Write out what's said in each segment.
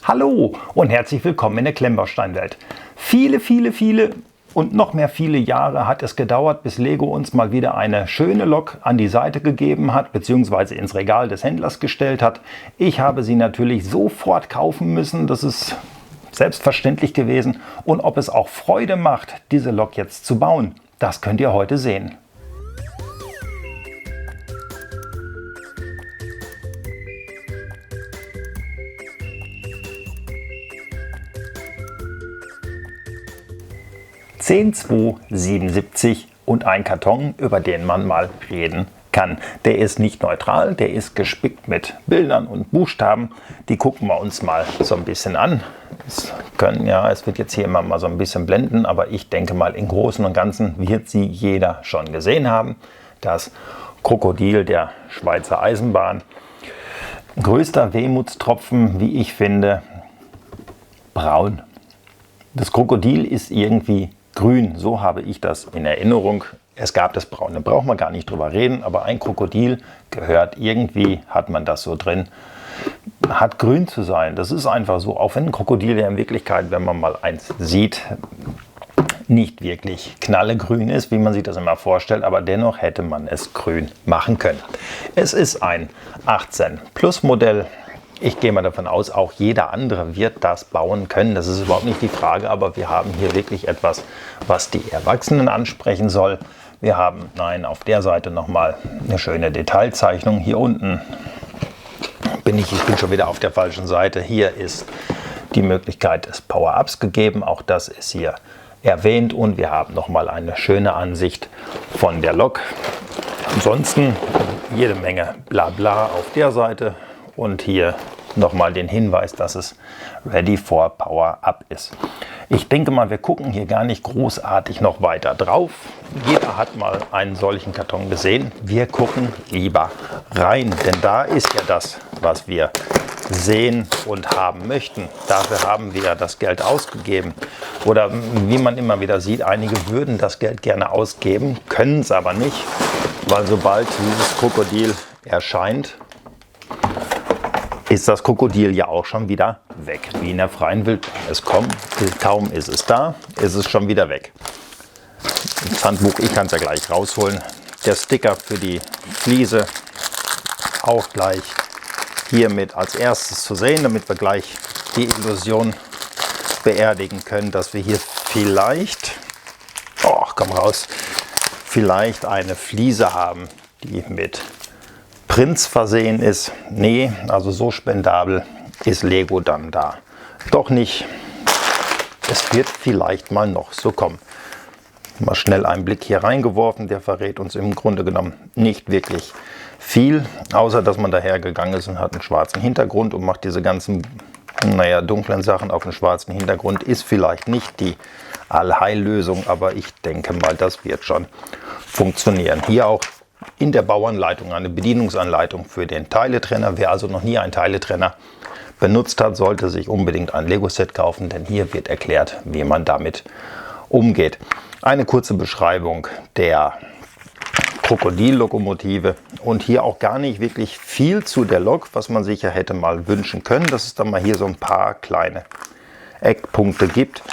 Hallo und herzlich willkommen in der Klemmbausteinwelt. Viele und noch mehr viele Jahre hat es gedauert, bis Lego uns mal wieder eine schöne Lok an die Seite gegeben hat, bzw. ins Regal des Händlers gestellt hat. Ich habe sie natürlich sofort kaufen müssen, das ist selbstverständlich gewesen. Und ob es auch Freude macht, diese Lok jetzt zu bauen, das könnt ihr heute sehen. (10.277) und ein Karton, über den man mal reden kann. Der ist nicht neutral, der ist gespickt mit Bildern und Buchstaben. Die gucken wir uns mal so ein bisschen an. Es wird jetzt hier immer mal so ein bisschen blenden, aber ich denke mal, im Großen und Ganzen wird sie jeder schon gesehen haben. Das Krokodil der Schweizer Eisenbahn. Größter Wehmutstropfen, wie ich finde, braun. Das Krokodil ist irgendwie grün, so habe ich das in Erinnerung. Es gab das Braune, braucht man gar nicht drüber reden, aber ein Krokodil gehört irgendwie, hat man das so drin, hat grün zu sein. Das ist einfach so, auch wenn ein Krokodil ja in Wirklichkeit, wenn man mal eins sieht, nicht wirklich knallegrün ist, wie man sich das immer vorstellt, aber dennoch hätte man es grün machen können. Es ist ein 18 Plus Modell. Ich gehe mal davon aus, auch jeder andere wird das bauen können. Das ist überhaupt nicht die Frage, aber wir haben hier wirklich etwas, was die Erwachsenen ansprechen soll. Wir haben, auf der Seite nochmal eine schöne Detailzeichnung. Hier unten ich bin schon wieder auf der falschen Seite. Hier ist die Möglichkeit des Power-Ups gegeben. Auch das ist hier erwähnt und wir haben nochmal eine schöne Ansicht von der Lok. Ansonsten jede Menge Blabla auf der Seite. Und hier nochmal den Hinweis, dass es Ready for Power Up ist. Ich denke mal, wir gucken hier gar nicht großartig noch weiter drauf. Jeder hat mal einen solchen Karton gesehen. Wir gucken lieber rein, denn da ist ja das, was wir sehen und haben möchten. Dafür haben wir ja das Geld ausgegeben. Oder wie man immer wieder sieht, einige würden das Geld gerne ausgeben, können es aber nicht, weil sobald dieses Krokodil erscheint, ist das Krokodil ja auch schon wieder weg, wie in der freien Wildbahn. Es kommt, kaum ist es da, ist es schon wieder weg. Das Handbuch, ich kann es ja gleich rausholen. Der Sticker für die Fliese auch gleich hiermit als erstes zu sehen, damit wir gleich die Illusion beerdigen können, dass wir hier vielleicht, vielleicht eine Fliese haben, die mit Prinz versehen ist. Nee, also so spendabel ist Lego dann da doch nicht. Es wird vielleicht mal noch so kommen. Mal schnell einen Blick hier reingeworfen, der verrät uns im Grunde genommen nicht wirklich viel, außer dass man dahergegangen ist und hat einen schwarzen Hintergrund und macht diese ganzen dunklen Sachen auf einem schwarzen Hintergrund. Ist vielleicht nicht die Allheillösung, aber ich denke mal, das wird schon funktionieren. Hier auch in der Bauanleitung eine Bedienungsanleitung für den Teiletrenner. Wer also noch nie einen Teiletrenner benutzt hat, sollte sich unbedingt ein Lego-Set kaufen, denn hier wird erklärt, wie man damit umgeht. Eine kurze Beschreibung der Krokodillokomotive und hier auch gar nicht wirklich viel zu der Lok, was man sich ja hätte mal wünschen können, dass es dann mal hier so ein paar kleine Eckpunkte gibt,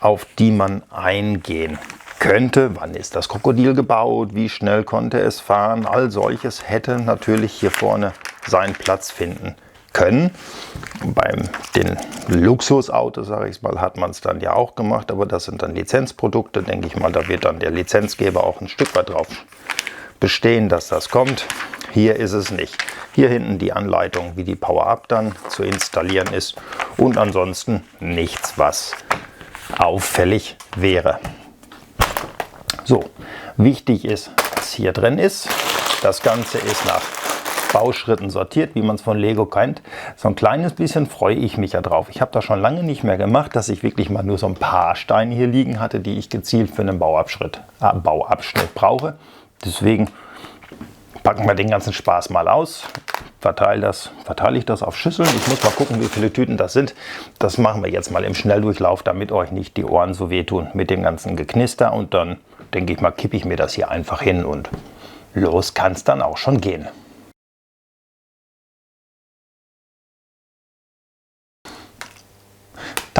auf die man eingehen könnte. Wann ist das Krokodil gebaut? Wie schnell konnte es fahren? All solches hätte natürlich hier vorne seinen Platz finden können. Beim den Luxusautos, sage ich mal, hat man es dann ja auch gemacht, aber das sind dann Lizenzprodukte, denke ich mal, da wird dann der Lizenzgeber auch ein Stück weit drauf bestehen, dass das kommt. Hier ist es nicht. Hier hinten die Anleitung, wie die Power-Up dann zu installieren ist und ansonsten nichts, was auffällig wäre. So, wichtig ist, was hier drin ist. Das Ganze ist nach Bauschritten sortiert, wie man es von Lego kennt. So ein kleines bisschen freue ich mich ja drauf. Ich habe das schon lange nicht mehr gemacht, dass ich wirklich mal nur so ein paar Steine hier liegen hatte, die ich gezielt für einen Bauabschnitt brauche. Deswegen packen wir den ganzen Spaß mal aus. Verteile ich das auf Schüsseln. Ich muss mal gucken, wie viele Tüten das sind. Das machen wir jetzt mal im Schnelldurchlauf, damit euch nicht die Ohren so wehtun mit dem ganzen Geknister. Und dann, denke ich mal, kippe ich mir das hier einfach hin und los kann es dann auch schon gehen.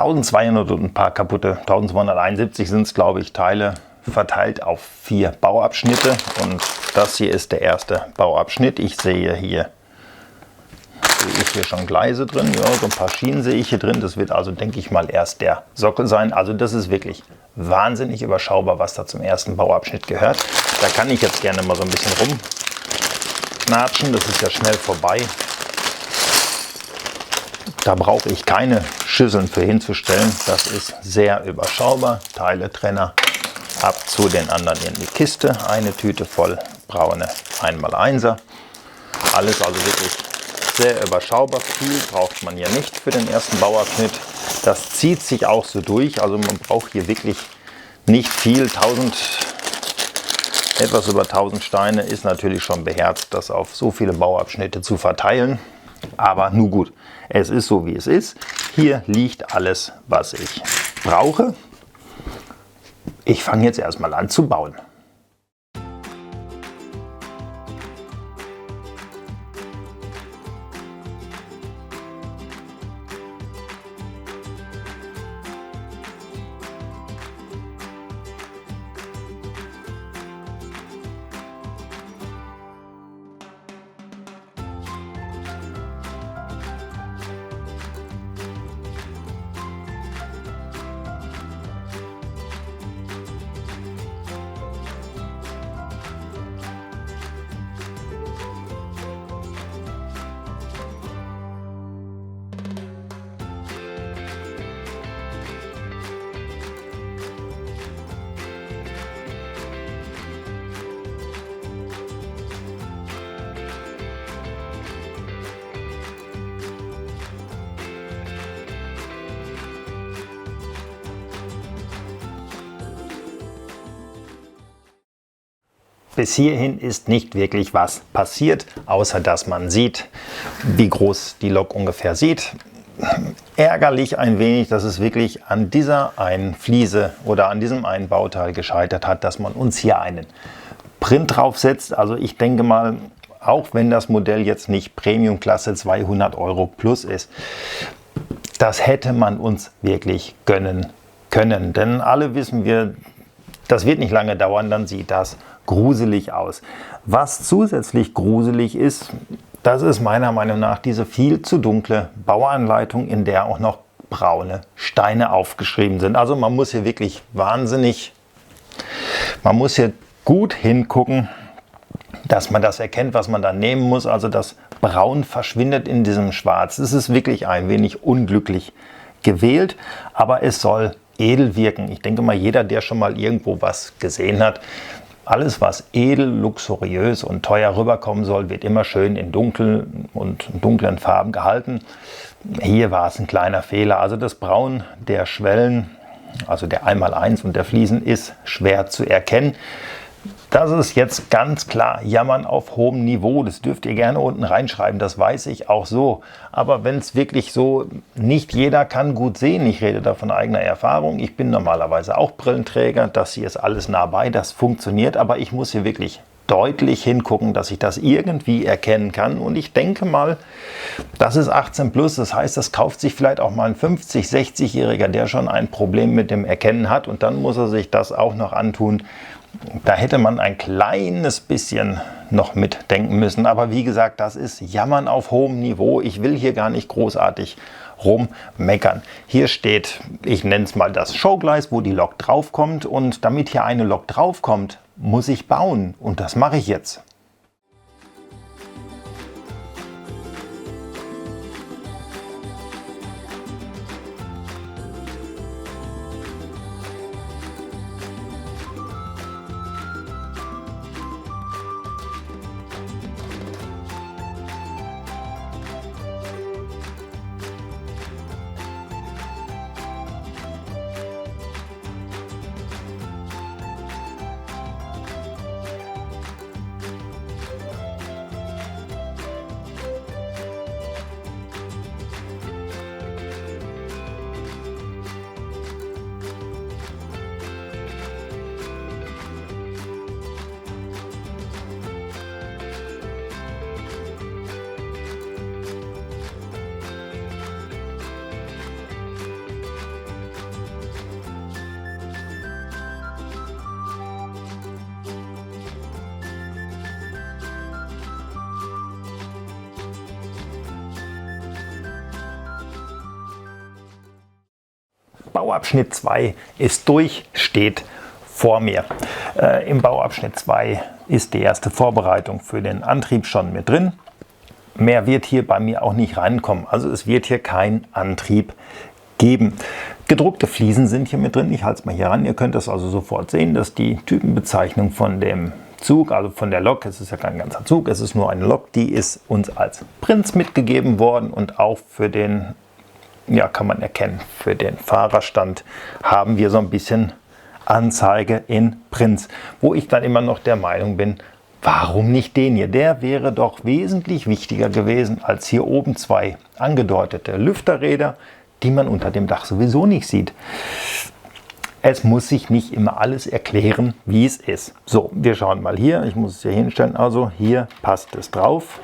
1200 und ein paar kaputte, 1271 sind es, glaube ich, Teile verteilt auf 4 Bauabschnitte. Und das hier ist der erste Bauabschnitt. Ich sehe hier schon Gleise drin, ja, so ein paar Schienen sehe ich hier drin. Das wird also, denke ich mal, erst der Sockel sein. Also das ist wirklich wahnsinnig überschaubar, was da zum ersten Bauabschnitt gehört. Da kann ich jetzt gerne mal so ein bisschen rumknatschen, das ist ja schnell vorbei. Da brauche ich keine Schüsseln für hinzustellen, das ist sehr überschaubar. Teile, Trenner, ab zu den anderen in die Kiste. Eine Tüte voll braune 1x1er. Alles also wirklich sehr überschaubar, viel braucht man hier nicht für den ersten Bauabschnitt. Das zieht sich auch so durch, also man braucht hier wirklich nicht viel. Etwas über 1000 Steine ist natürlich schon beherzt, das auf so viele Bauabschnitte zu verteilen. Aber nun gut, es ist so wie es ist. Hier liegt alles, was ich brauche. Ich fange jetzt erstmal an zu bauen. Bis hierhin ist nicht wirklich was passiert, außer dass man sieht, wie groß die Lok ungefähr sieht. Ärgerlich ein wenig, dass es wirklich an dieser einen Fliese oder an diesem einen Bauteil gescheitert hat, dass man uns hier einen Print draufsetzt. Also ich denke mal, auch wenn das Modell jetzt nicht Premium-Klasse 200 € plus ist, das hätte man uns wirklich gönnen können. Denn alle wissen wir, das wird nicht lange dauern, dann sieht das gruselig aus. Was zusätzlich gruselig ist, das ist meiner Meinung nach diese viel zu dunkle Bauanleitung, in der auch noch braune Steine aufgeschrieben sind. Also man muss hier wirklich man muss hier gut hingucken, dass man das erkennt, was man da nehmen muss. Also das Braun verschwindet in diesem Schwarz. Es ist wirklich ein wenig unglücklich gewählt, aber es soll edel wirken. Ich denke mal, jeder, der schon mal irgendwo was gesehen hat, alles, was edel, luxuriös und teuer rüberkommen soll, wird immer schön in dunklen Farben gehalten. Hier war es ein kleiner Fehler. Also das Braun der Schwellen, also der 1x1 und der Fliesen, ist schwer zu erkennen. Das ist jetzt ganz klar Jammern auf hohem Niveau. Das dürft ihr gerne unten reinschreiben, das weiß ich auch so. Aber wenn es wirklich so, nicht jeder kann gut sehen, ich rede da von eigener Erfahrung. Ich bin normalerweise auch Brillenträger, das hier ist alles nah bei, das funktioniert. Aber ich muss hier wirklich deutlich hingucken, dass ich das irgendwie erkennen kann. Und ich denke mal, das ist 18 plus, das heißt, das kauft sich vielleicht auch mal ein 50-, 60-Jähriger, der schon ein Problem mit dem Erkennen hat. Und dann muss er sich das auch noch antun. Da hätte man ein kleines bisschen noch mitdenken müssen. Aber wie gesagt, das ist Jammern auf hohem Niveau. Ich will hier gar nicht großartig rummeckern. Hier steht, ich nenne es mal das Showgleis, wo die Lok draufkommt. Und damit hier eine Lok draufkommt, muss ich bauen. Und das mache ich jetzt. Bauabschnitt 2 ist durch, steht vor mir. Im Bauabschnitt 2 ist die erste Vorbereitung für den Antrieb schon mit drin. Mehr wird hier bei mir auch nicht reinkommen. Also es wird hier kein Antrieb geben. Gedruckte Fliesen sind hier mit drin. Ich halte es mal hier ran. Ihr könnt das also sofort sehen, dass die Typenbezeichnung von dem Zug, also von der Lok, es ist ja kein ganzer Zug, es ist nur eine Lok, die ist uns als Prinz mitgegeben worden und auch für den, ja, kann man erkennen, für den Fahrerstand haben wir so ein bisschen Anzeige in Prinz, wo ich dann immer noch der Meinung bin, warum nicht den hier? Der wäre doch wesentlich wichtiger gewesen als hier oben zwei angedeutete Lüfterräder, die man unter dem Dach sowieso nicht sieht. Es muss sich nicht immer alles erklären, wie es ist. So, wir schauen mal hier. Ich muss es hier hinstellen. Also hier passt es drauf.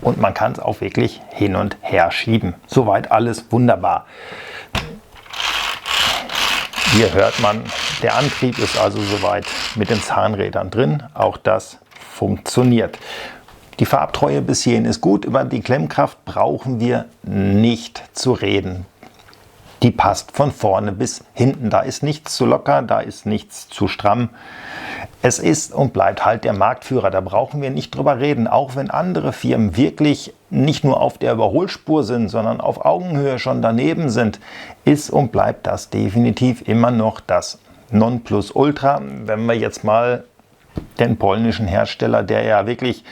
Und man kann es auch wirklich hin und her schieben. Soweit alles wunderbar. Hier hört man, der Antrieb ist also soweit mit den Zahnrädern drin. Auch das funktioniert. Die Farbtreue bis hierhin ist gut. Über die Klemmkraft brauchen wir nicht zu reden. Die passt von vorne bis hinten. Da ist nichts zu locker, da ist nichts zu stramm. Es ist und bleibt halt der Marktführer. Da brauchen wir nicht drüber reden. Auch wenn andere Firmen wirklich nicht nur auf der Überholspur sind, sondern auf Augenhöhe schon daneben sind, ist und bleibt das definitiv immer noch das Nonplusultra. Wenn wir jetzt mal den polnischen Hersteller, der ja wirklich,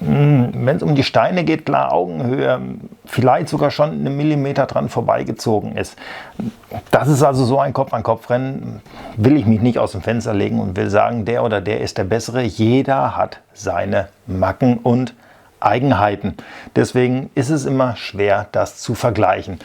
wenn es um die Steine geht, klar Augenhöhe, vielleicht sogar schon einen Millimeter dran vorbeigezogen ist. Das ist also so ein Kopf-an-Kopf-Rennen, will ich mich nicht aus dem Fenster legen und will sagen, der oder der ist der Bessere. Jeder hat seine Macken und Eigenheiten. Deswegen ist es immer schwer, das zu vergleichen.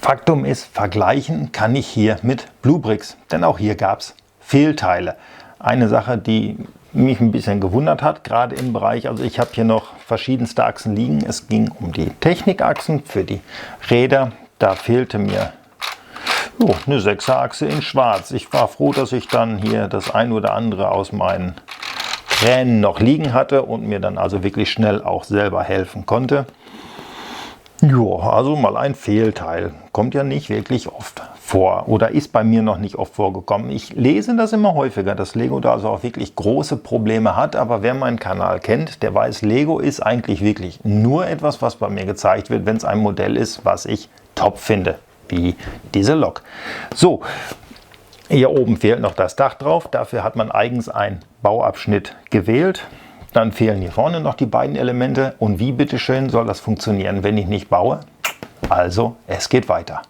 Faktum ist, vergleichen kann ich hier mit Bluebricks, denn auch hier gab es Fehlteile. Eine Sache, die mich ein bisschen gewundert hat, gerade im Bereich, also ich habe hier noch verschiedenste Achsen liegen. Es ging um die Technikachsen für die Räder. Da fehlte mir eine 6er Achse in schwarz. Ich war froh, dass ich dann hier das ein oder andere aus meinen Kränen noch liegen hatte und mir dann also wirklich schnell auch selber helfen konnte. Ja, also mal ein Fehlteil. Kommt ja nicht wirklich oft vor oder ist bei mir noch nicht oft vorgekommen. Ich lese das immer häufiger, dass Lego da also auch wirklich große Probleme hat. Aber wer meinen Kanal kennt, der weiß, Lego ist eigentlich wirklich nur etwas, was bei mir gezeigt wird, wenn es ein Modell ist, was ich top finde, wie diese Lok. So, hier oben fehlt noch das Dach drauf. Dafür hat man eigens einen Bauabschnitt gewählt. Dann fehlen hier vorne noch die beiden Elemente. Und wie bitteschön soll das funktionieren, wenn ich nicht baue? Also, es geht weiter.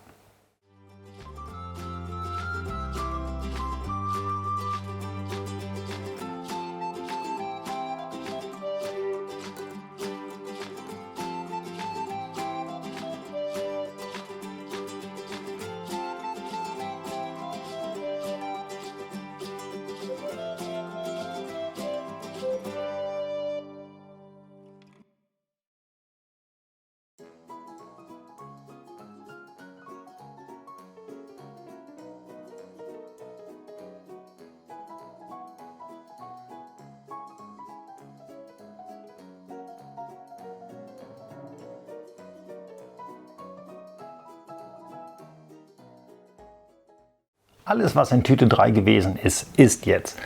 Alles, was in Tüte 3 gewesen ist, ist jetzt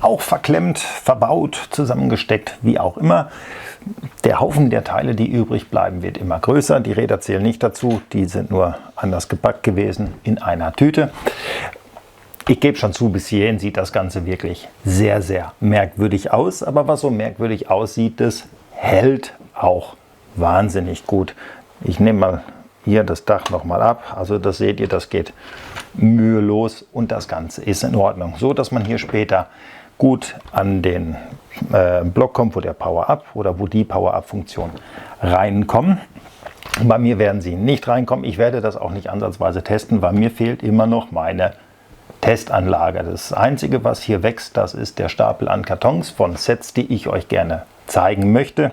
auch verklemmt, verbaut, zusammengesteckt, wie auch immer. Der Haufen der Teile, die übrig bleiben, wird immer größer. Die Räder zählen nicht dazu, die sind nur anders gepackt gewesen in einer Tüte. Ich gebe schon zu, bis hierhin sieht das Ganze wirklich sehr, sehr merkwürdig aus. Aber was so merkwürdig aussieht, das hält auch wahnsinnig gut. Ich nehme mal hier das Dach nochmal ab. Also das seht ihr, das geht mühelos und das Ganze ist in Ordnung. So, dass man hier später gut an den Block kommt, wo der Power-Up oder wo die Power-Up-Funktion reinkommen. Bei mir werden sie nicht reinkommen. Ich werde das auch nicht ansatzweise testen, weil mir fehlt immer noch meine Testanlage. Das Einzige, was hier wächst, das ist der Stapel an Kartons von Sets, die ich euch gerne zeigen möchte.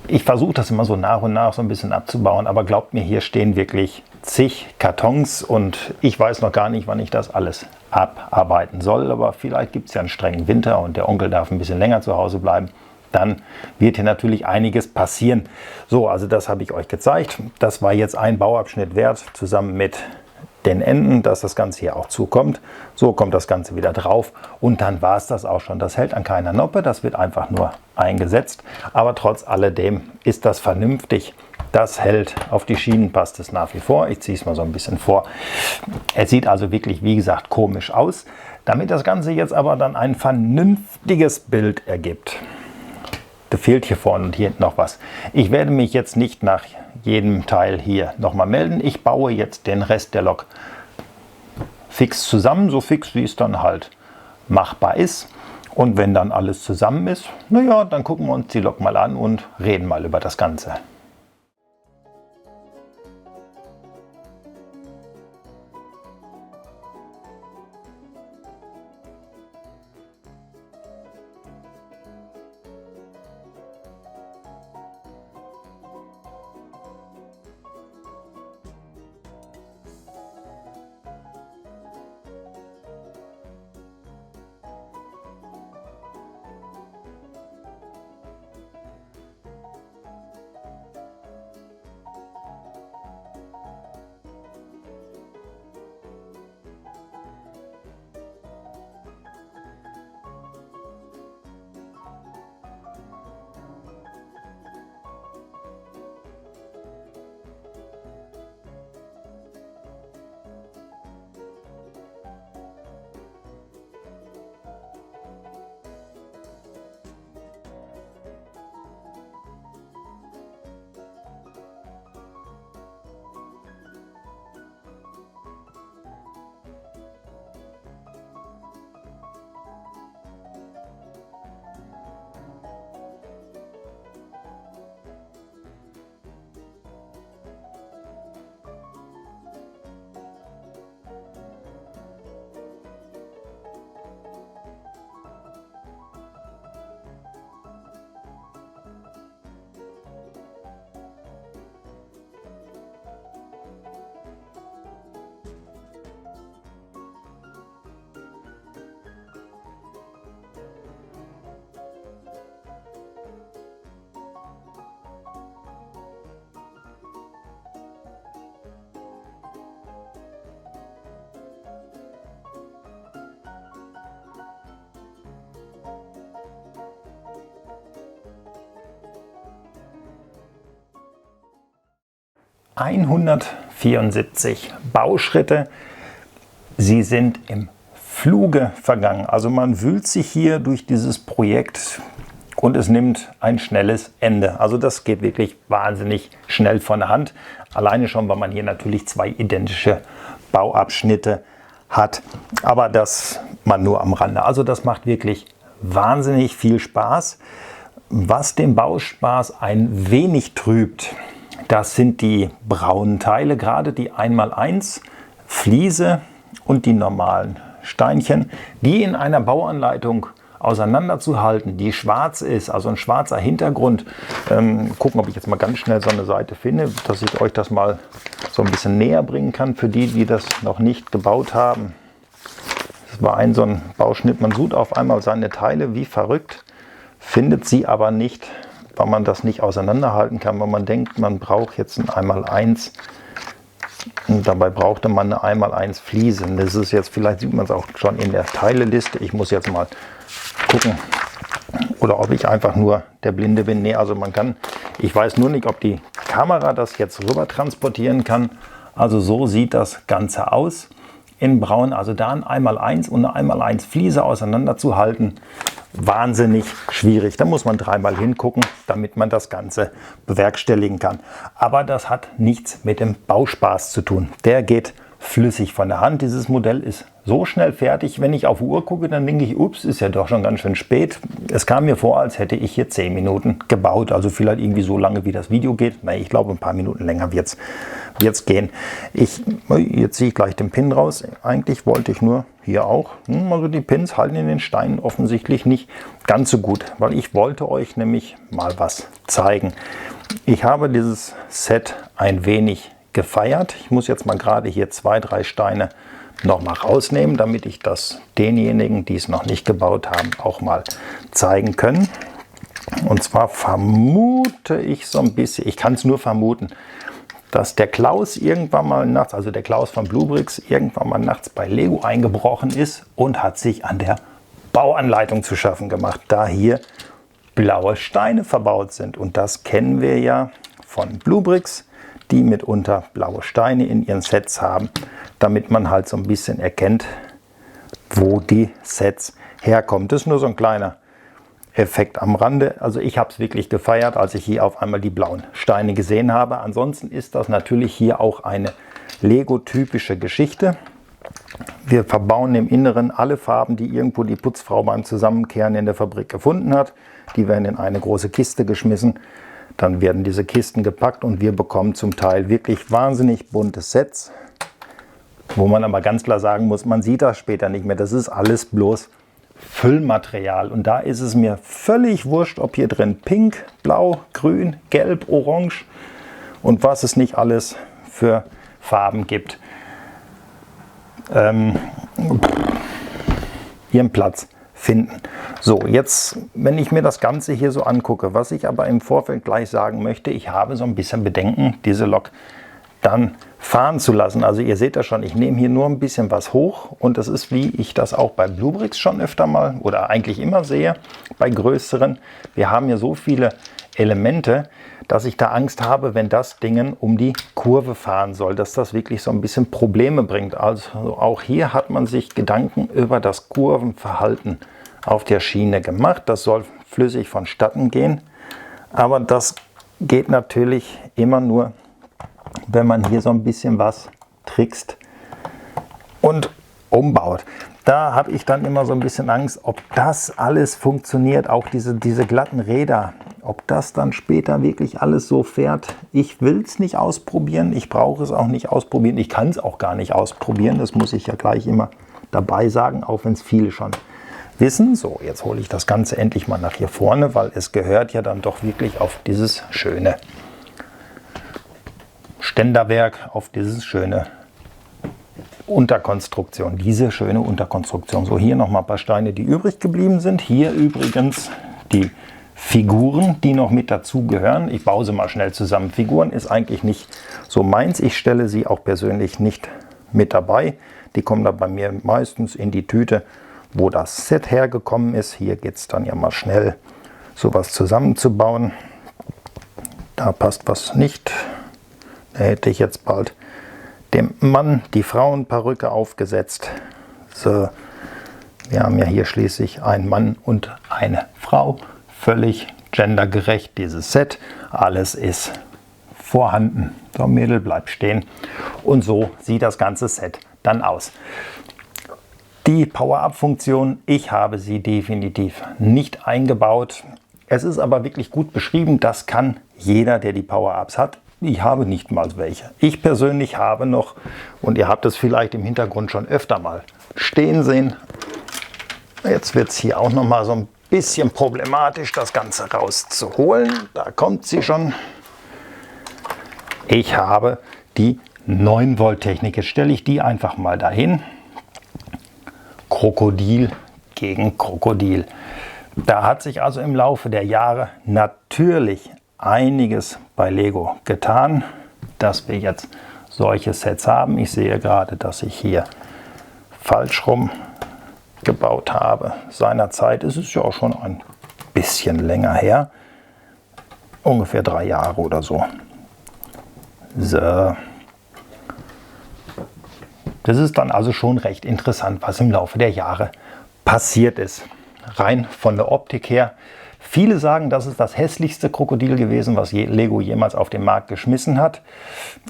Ich versuche das immer so nach und nach so ein bisschen abzubauen, aber glaubt mir, hier stehen wirklich zig Kartons und ich weiß noch gar nicht, wann ich das alles abarbeiten soll. Aber vielleicht gibt es ja einen strengen Winter und der Onkel darf ein bisschen länger zu Hause bleiben. dann wird hier natürlich einiges passieren. So, also das habe ich euch gezeigt. Das war jetzt ein Bauabschnitt wert, zusammen mit den Enden, dass das Ganze hier auch zukommt. So kommt das Ganze wieder drauf und dann war es das auch schon. Das hält an keiner Noppe, das wird einfach nur eingesetzt. Aber trotz alledem ist das vernünftig. Das hält, auf die Schienen passt es nach wie vor. Ich ziehe es mal so ein bisschen vor. Es sieht also wirklich, wie gesagt, komisch aus. Damit das Ganze jetzt aber dann ein vernünftiges Bild ergibt. Da fehlt hier vorne und hier hinten noch was. Ich werde mich jetzt nicht nach jedem Teil hier nochmal melden. Ich baue jetzt den Rest der Lok fix zusammen, so fix wie es dann halt machbar ist. Und wenn dann alles zusammen ist, naja, dann gucken wir uns die Lok mal an und reden mal über das Ganze. ...174 Bauschritte. Sie sind im Fluge vergangen. Also man wühlt sich hier durch dieses Projekt und es nimmt ein schnelles Ende. Also das geht wirklich wahnsinnig schnell von der Hand. Alleine schon, weil man hier natürlich zwei identische Bauabschnitte hat. Aber das man nur am Rande. Also das macht wirklich wahnsinnig viel Spaß. Was den Bauspaß ein wenig trübt, das sind die braunen Teile, gerade die 1x1 Fliese und die normalen Steinchen, die in einer Bauanleitung auseinanderzuhalten, die schwarz ist, also ein schwarzer Hintergrund. Gucken, ob ich jetzt mal ganz schnell so eine Seite finde, dass ich euch das mal so ein bisschen näher bringen kann für die, die das noch nicht gebaut haben. Das war so ein Bauschnitt, man sucht auf einmal seine Teile wie verrückt, findet sie aber nicht, weil man das nicht auseinanderhalten kann, weil man denkt, man braucht jetzt ein 1x1 und dabei brauchte man eine 1x1 Fliese. Das ist jetzt, vielleicht sieht man es auch schon in der Teileliste. Ich muss jetzt mal gucken, oder ob ich einfach nur der Blinde bin. Nee, also man kann, ich weiß nur nicht, ob die Kamera das jetzt rüber transportieren kann. Also so sieht das Ganze aus in braun. Also da ein 1x1 und eine 1x1 Fliese auseinanderzuhalten, wahnsinnig schwierig. Da muss man dreimal hingucken, damit man das Ganze bewerkstelligen kann. Aber das hat nichts mit dem Bauspaß zu tun. Der geht flüssig von der Hand. Dieses Modell ist so schnell fertig. Wenn ich auf die Uhr gucke, dann denke ich, ups, ist ja doch schon ganz schön spät. Es kam mir vor, als hätte ich hier 10 Minuten gebaut. Also vielleicht irgendwie so lange, wie das Video geht. Nein, ich glaube, ein paar Minuten länger wird es gehen. Jetzt ziehe ich gleich den Pin raus. Eigentlich wollte ich nur hier auch, also die Pins halten in den Steinen offensichtlich nicht ganz so gut, weil ich wollte euch nämlich mal was zeigen. Ich habe dieses Set ein wenig gefeiert. Ich muss jetzt mal gerade hier 2, 3 Steine noch mal rausnehmen, damit ich das denjenigen, die es noch nicht gebaut haben, auch mal zeigen können. Und zwar vermute ich so ein bisschen, ich kann es nur vermuten, dass der Klaus irgendwann mal nachts, also der Klaus von Bluebricks, irgendwann mal nachts bei Lego eingebrochen ist und hat sich an der Bauanleitung zu schaffen gemacht, da hier blaue Steine verbaut sind. Und das kennen wir ja von Bluebricks, die mitunter blaue Steine in ihren Sets haben, damit man halt so ein bisschen erkennt, wo die Sets herkommen. Das ist nur so ein kleiner Effekt am Rande. Also ich habe es wirklich gefeiert, als ich hier auf einmal die blauen Steine gesehen habe. Ansonsten ist das natürlich hier auch eine Lego-typische Geschichte. Wir verbauen im Inneren alle Farben, die irgendwo die Putzfrau beim Zusammenkehren in der Fabrik gefunden hat. Die werden in eine große Kiste geschmissen. Dann werden diese Kisten gepackt und wir bekommen zum Teil wirklich wahnsinnig bunte Sets, wo man aber ganz klar sagen muss, man sieht das später nicht mehr. Das ist alles bloß Füllmaterial. Und da ist es mir völlig wurscht, ob hier drin pink, blau, grün, gelb, orange und was es nicht alles für Farben gibt. Ihren Platz finden. So, jetzt, wenn ich mir das Ganze hier so angucke, was ich aber im Vorfeld gleich sagen möchte, ich habe so ein bisschen Bedenken, diese Lok dann fahren zu lassen. Also ihr seht das schon, ich nehme hier nur ein bisschen was hoch und das ist, wie ich das auch bei Bluebricks schon öfter mal oder eigentlich immer sehe, bei größeren. Wir haben hier so viele Elemente, dass ich da Angst habe, wenn das Ding um die Kurve fahren soll, dass das wirklich so ein bisschen Probleme bringt. Also auch hier hat man sich Gedanken über das Kurvenverhalten auf der Schiene gemacht. Das soll flüssig vonstatten gehen, aber das geht natürlich immer nur, wenn man hier so ein bisschen was trickst und umbaut. Da habe ich dann immer so ein bisschen Angst, ob das alles funktioniert, auch diese glatten Räder, ob das dann später wirklich alles so fährt. Ich will es nicht ausprobieren, ich brauche es auch nicht ausprobieren, ich kann es auch gar nicht ausprobieren, das muss ich ja gleich immer dabei sagen, auch wenn es viele schon wissen. So, jetzt hole ich das Ganze endlich mal nach hier vorne, weil es gehört ja dann doch wirklich auf dieses schöne Ständerwerk, auf dieses schöne Unterkonstruktion, diese schöne Unterkonstruktion. So, hier noch mal ein paar Steine, die übrig geblieben sind. Hier übrigens die Figuren, die noch mit dazu gehören. Ich baue sie mal schnell zusammen. Figuren ist eigentlich nicht so meins. Ich stelle sie auch persönlich nicht mit dabei. Die kommen da bei mir meistens in die Tüte, wo das Set hergekommen ist. Hier geht es dann ja mal schnell, sowas zusammenzubauen. Da passt was nicht. Da hätte ich jetzt bald dem Mann die Frauenperücke aufgesetzt. So, wir haben ja hier schließlich einen Mann und eine Frau. Völlig gendergerecht dieses Set. Alles ist vorhanden. So, Mädel, bleib stehen. Und so sieht das ganze Set dann aus. Die Power-Up-Funktion, ich habe sie definitiv nicht eingebaut. Es ist aber wirklich gut beschrieben. Das kann jeder, der die Power-Ups hat. Ich habe nicht mal welche. Ich persönlich habe noch, und ihr habt es vielleicht im Hintergrund schon öfter mal stehen sehen. Jetzt wird es hier auch noch mal so ein bisschen problematisch, das Ganze rauszuholen. Da kommt sie schon. Ich habe die 9 Volt Technik. Jetzt stelle ich die einfach mal dahin. Krokodil gegen Krokodil. Da hat sich also im Laufe der Jahre natürlich einiges bei Lego getan, dass wir jetzt solche Sets haben. Ich sehe gerade, dass ich hier falsch rum gebaut habe. Seinerzeit ist es ja auch schon ein bisschen länger her. Ungefähr 3 Jahre oder so. So. Das ist dann also schon recht interessant, was im Laufe der Jahre passiert ist. Rein von der Optik her. Viele sagen, das ist das hässlichste Krokodil gewesen, was Lego jemals auf den Markt geschmissen hat.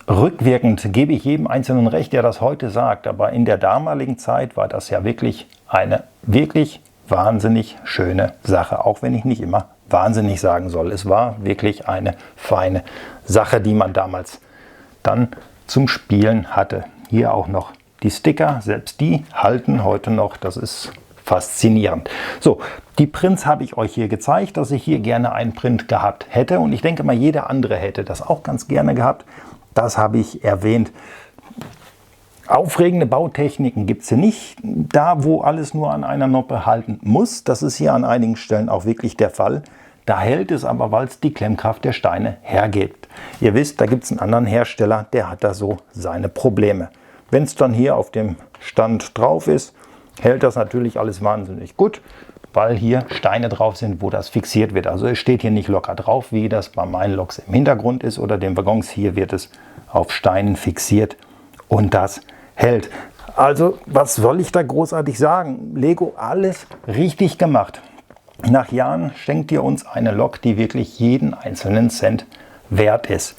Rückwirkend gebe ich jedem Einzelnen recht, der das heute sagt. Aber in der damaligen Zeit war das ja wirklich eine wirklich wahnsinnig schöne Sache. Auch wenn ich nicht immer wahnsinnig sagen soll. Es war wirklich eine feine Sache, die man damals dann zum Spielen hatte. Hier auch noch die Sticker, selbst die halten heute noch. Das ist faszinierend. So, die Prints habe ich euch hier gezeigt, dass ich hier gerne einen Print gehabt hätte. Und ich denke mal, jeder andere hätte das auch ganz gerne gehabt. Das habe ich erwähnt. Aufregende Bautechniken gibt es hier nicht. Da, wo alles nur an einer Noppe halten muss, das ist hier an einigen Stellen auch wirklich der Fall. Da hält es aber, weil es die Klemmkraft der Steine hergibt. Ihr wisst, da gibt es einen anderen Hersteller, der hat da so seine Probleme. Wenn es dann hier auf dem Stand drauf ist, hält das natürlich alles wahnsinnig gut, weil hier Steine drauf sind, wo das fixiert wird. Also es steht hier nicht locker drauf, wie das bei meinen Loks im Hintergrund ist oder den Waggons. Hier wird es auf Steinen fixiert und das hält. Also was soll ich da großartig sagen? Lego, alles richtig gemacht. Nach Jahren schenkt ihr uns eine Lok, die wirklich jeden einzelnen Cent wert ist.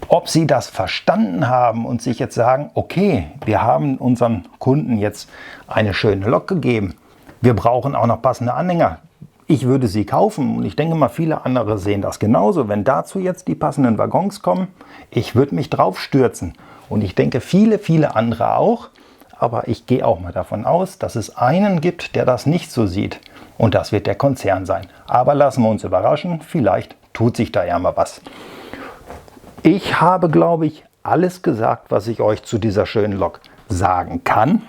Ob Sie das verstanden haben und sich jetzt sagen, okay, wir haben unseren Kunden jetzt eine schöne Lok gegeben, wir brauchen auch noch passende Anhänger. Ich würde sie kaufen und ich denke mal, viele andere sehen das genauso. Wenn dazu jetzt die passenden Waggons kommen, ich würde mich drauf stürzen. Und ich denke, viele andere auch. Aber ich gehe auch mal davon aus, dass es einen gibt, der das nicht so sieht. Und das wird der Konzern sein. Aber lassen wir uns überraschen, vielleicht tut sich da ja mal was. Ich habe, glaube ich, alles gesagt, was ich euch zu dieser schönen Lok sagen kann,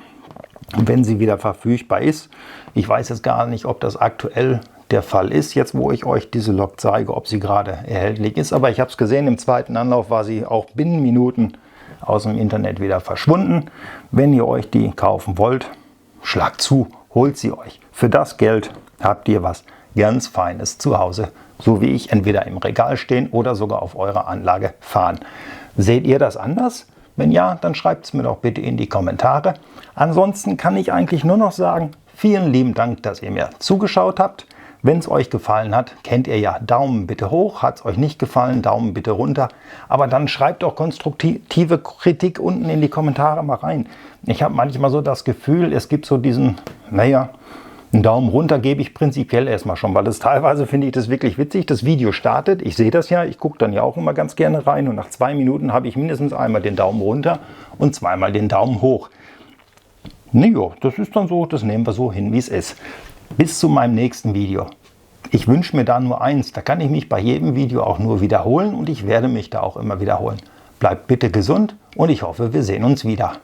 wenn sie wieder verfügbar ist. Ich weiß jetzt gar nicht, ob das aktuell der Fall ist, jetzt wo ich euch diese Lok zeige, ob sie gerade erhältlich ist. Aber ich habe es gesehen, im zweiten Anlauf war sie auch binnen Minuten aus dem Internet wieder verschwunden. Wenn ihr euch die kaufen wollt, schlagt zu, holt sie euch. Für das Geld habt ihr was ganz Feines zu Hause, so wie ich, entweder im Regal stehen oder sogar auf eurer Anlage fahren. Seht ihr das anders? Wenn ja, dann schreibt es mir doch bitte in die Kommentare. Ansonsten kann ich eigentlich nur noch sagen, vielen lieben Dank, dass ihr mir zugeschaut habt. Wenn es euch gefallen hat, kennt ihr ja, Daumen bitte hoch. Hat es euch nicht gefallen, Daumen bitte runter. Aber dann schreibt auch konstruktive Kritik unten in die Kommentare mal rein. Ich habe manchmal so das Gefühl, es gibt so diesen, naja, einen Daumen runter gebe ich prinzipiell erstmal schon, weil das teilweise finde ich das wirklich witzig. Das Video startet, ich sehe das ja, ich gucke dann ja auch immer ganz gerne rein und nach 2 Minuten habe ich mindestens einmal den Daumen runter und zweimal den Daumen hoch. Naja, das ist dann so, das nehmen wir so hin, wie es ist. Bis zu meinem nächsten Video. Ich wünsche mir da nur eins, da kann ich mich bei jedem Video auch nur wiederholen und ich werde mich da auch immer wiederholen. Bleibt bitte gesund und ich hoffe, wir sehen uns wieder.